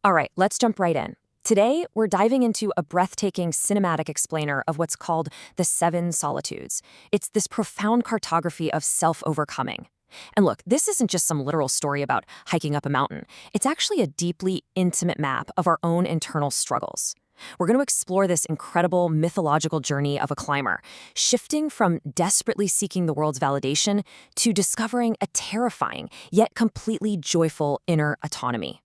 All right, let's jump right in. Today, we're diving into a breathtaking cinematic explainer of what's called the Seven Solitudes. It's this profound cartography of self-overcoming. And look, this isn't just some literal story about hiking up a mountain. It's actually a deeply intimate map of our own internal struggles. We're going to explore this incredible mythological journey of a climber, shifting from desperately seeking the world's validation to discovering a terrifying, yet completely joyful inner autonomy.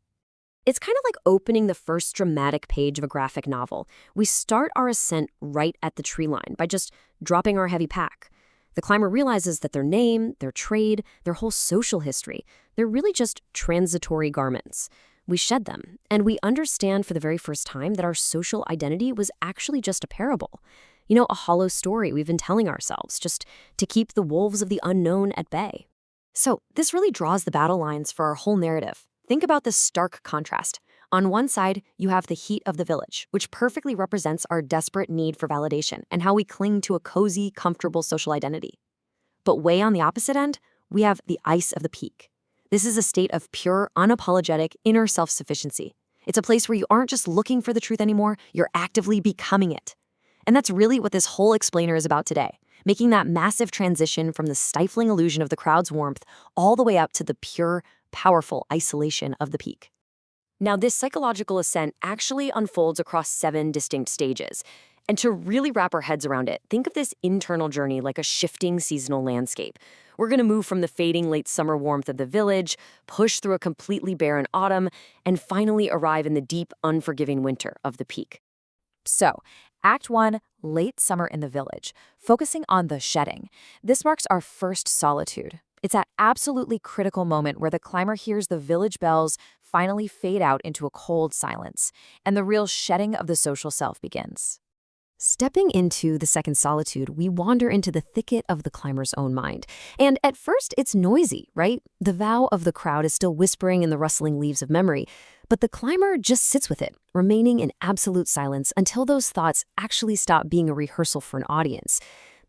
It's kind of like opening the first dramatic page of a graphic novel. We start our ascent right at the tree line by just dropping our heavy pack. The climber realizes that their name, their trade, their whole social history, they're really just transitory garments. We shed them, and we understand for the very first time that our social identity was actually just a parable. A hollow story we've been telling ourselves, just to keep the wolves of the unknown at bay. So this really draws the battle lines for our whole narrative. Think about this stark contrast. On one side, you have the heat of the village, which perfectly represents our desperate need for validation and how we cling to a cozy, comfortable social identity. But way on the opposite end, we have the ice of the peak. This is a state of pure, unapologetic, inner self-sufficiency. It's a place where you aren't just looking for the truth anymore, you're actively becoming it. And that's really what this whole explainer is about today, making that massive transition from the stifling illusion of the crowd's warmth all the way up to the pure, powerful isolation of the peak. Now, this psychological ascent actually unfolds across 7 distinct stages. And to really wrap our heads around it, think of this internal journey like a shifting seasonal landscape. We're going to move from the fading late summer warmth of the village, push through a completely barren autumn, and finally arrive in the deep, unforgiving winter of the peak. So, Act 1, Late Summer in the Village, focusing on the shedding. This marks our first solitude. It's that absolutely critical moment where the climber hears the village bells finally fade out into a cold silence, and the real shedding of the social self begins. Stepping into the second solitude, we wander into the thicket of the climber's own mind. And at first, it's noisy, right? The vow of the crowd is still whispering in the rustling leaves of memory, but the climber just sits with it, remaining in absolute silence until those thoughts actually stop being a rehearsal for an audience.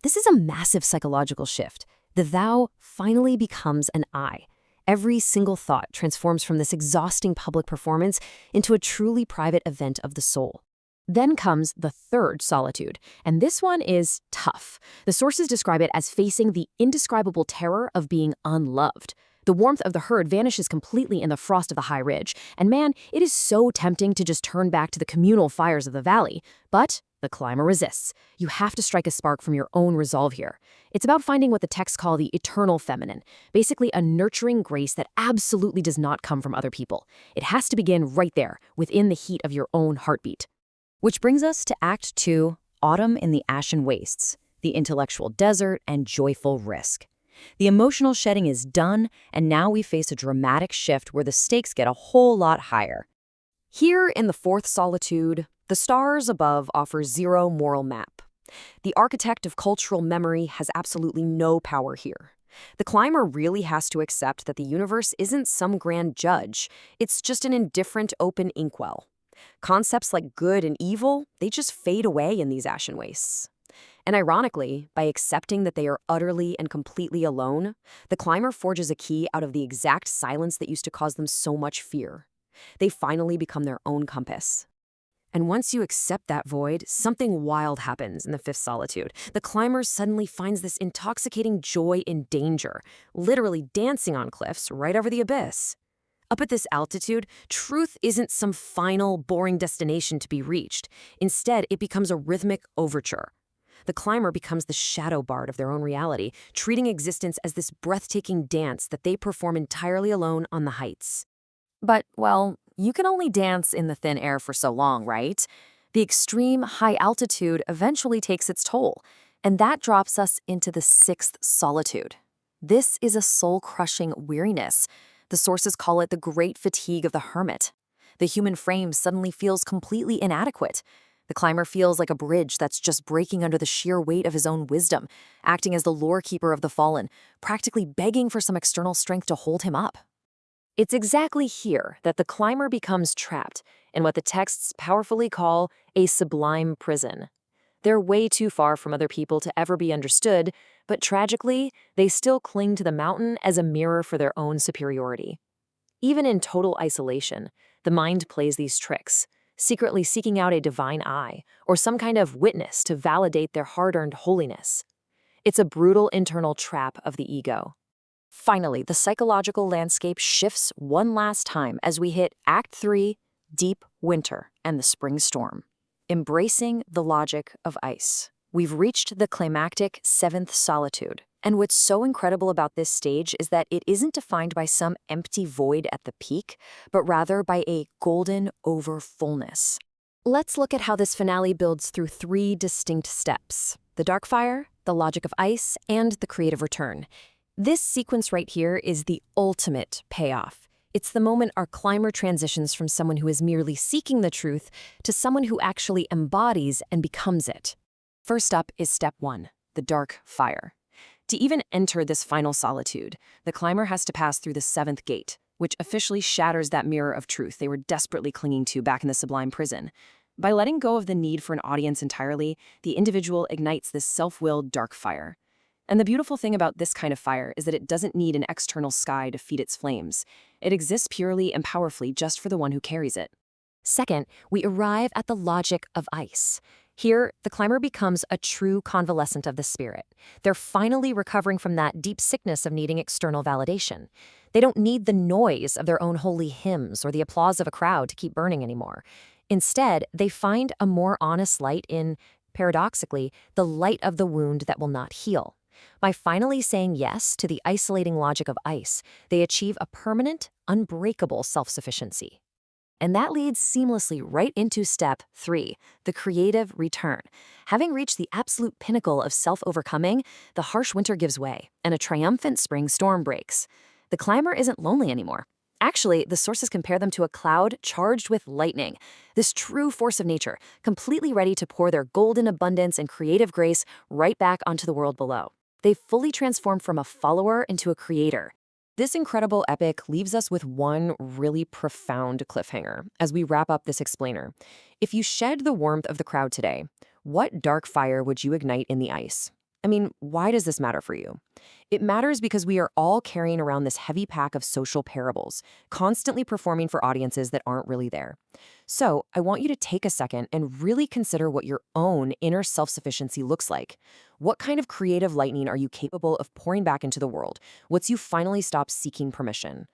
This is a massive psychological shift. The thou finally becomes an I. Every single thought transforms from this exhausting public performance into a truly private event of the soul. Then comes the third solitude, and this one is tough. The sources describe it as facing the indescribable terror of being unloved. The warmth of the herd vanishes completely in the frost of the high ridge, and man, it is so tempting to just turn back to the communal fires of the valley. But the climber resists. You have to strike a spark from your own resolve here. It's about finding what the texts call the eternal feminine, basically a nurturing grace that absolutely does not come from other people. It has to begin right there, within the heat of your own heartbeat. Which brings us to Act 2, Autumn in the Ashen Wastes, the intellectual desert and joyful risk. The emotional shedding is done, and now we face a dramatic shift where the stakes get a whole lot higher. Here in the fourth solitude, the stars above offer zero moral map. The architect of cultural memory has absolutely no power here. The climber really has to accept that the universe isn't some grand judge, it's just an indifferent open inkwell. Concepts like good and evil, they just fade away in these ashen wastes. And ironically, by accepting that they are utterly and completely alone, the climber forges a key out of the exact silence that used to cause them so much fear. They finally become their own compass. And once you accept that void, something wild happens in the fifth solitude. The climber suddenly finds this intoxicating joy in danger, literally dancing on cliffs right over the abyss. Up at this altitude, truth isn't some final, boring destination to be reached. Instead, it becomes a rhythmic overture. The climber becomes the shadow bard of their own reality, treating existence as this breathtaking dance that they perform entirely alone on the heights. But, well, you can only dance in the thin air for so long, right? The extreme high altitude eventually takes its toll, and that drops us into the sixth solitude. This is a soul-crushing weariness. The sources call it the great fatigue of the hermit. The human frame suddenly feels completely inadequate. The climber feels like a bridge that's just breaking under the sheer weight of his own wisdom, acting as the lore keeper of the fallen, practically begging for some external strength to hold him up. It's exactly here that the climber becomes trapped in what the texts powerfully call a sublime prison. They're way too far from other people to ever be understood, but tragically, they still cling to the mountain as a mirror for their own superiority. Even in total isolation, The mind plays these tricks, secretly seeking out a divine eye or some kind of witness to validate their hard-earned holiness. It's a brutal internal trap of the ego. Finally, the psychological landscape shifts one last time as we hit Act 3, Deep Winter and the Spring Storm. Embracing the logic of ice. We've reached the climactic 7th solitude. And what's so incredible about this stage is that it isn't defined by some empty void at the peak, but rather by a golden overfullness. Let's look at how this finale builds through 3 distinct steps: the dark fire, the logic of ice, and the creative return. This sequence right here is the ultimate payoff. It's the moment our climber transitions from someone who is merely seeking the truth to someone who actually embodies and becomes it. First up is step 1, the dark fire. To even enter this final solitude, the climber has to pass through the 7th gate, which officially shatters that mirror of truth they were desperately clinging to back in the sublime prison. By letting go of the need for an audience entirely, the individual ignites this self-willed dark fire. And the beautiful thing about this kind of fire is that it doesn't need an external sky to feed its flames. It exists purely and powerfully just for the one who carries it. Second, we arrive at the logic of ice. Here, the climber becomes a true convalescent of the spirit. They're finally recovering from that deep sickness of needing external validation. They don't need the noise of their own holy hymns or the applause of a crowd to keep burning anymore. Instead, they find a more honest light in, paradoxically, the light of the wound that will not heal. By finally saying yes to the isolating logic of ice, they achieve a permanent, unbreakable self-sufficiency. And that leads seamlessly right into step 3, the creative return. Having reached the absolute pinnacle of self-overcoming, the harsh winter gives way, and a triumphant spring storm breaks. The climber isn't lonely anymore. Actually, the sources compare them to a cloud charged with lightning, this true force of nature, completely ready to pour their golden abundance and creative grace right back onto the world below. They've fully transformed from a follower into a creator. This incredible epic leaves us with one really profound cliffhanger as we wrap up this explainer. If you shed the warmth of the crowd today, what dark fire would you ignite in the ice? I mean, why does this matter for you? It matters because we are all carrying around this heavy pack of social parables, constantly performing for audiences that aren't really there. So I want you to take a second and really consider what your own inner self-sufficiency looks like. What kind of creative lightning are you capable of pouring back into the world once you finally stop seeking permission?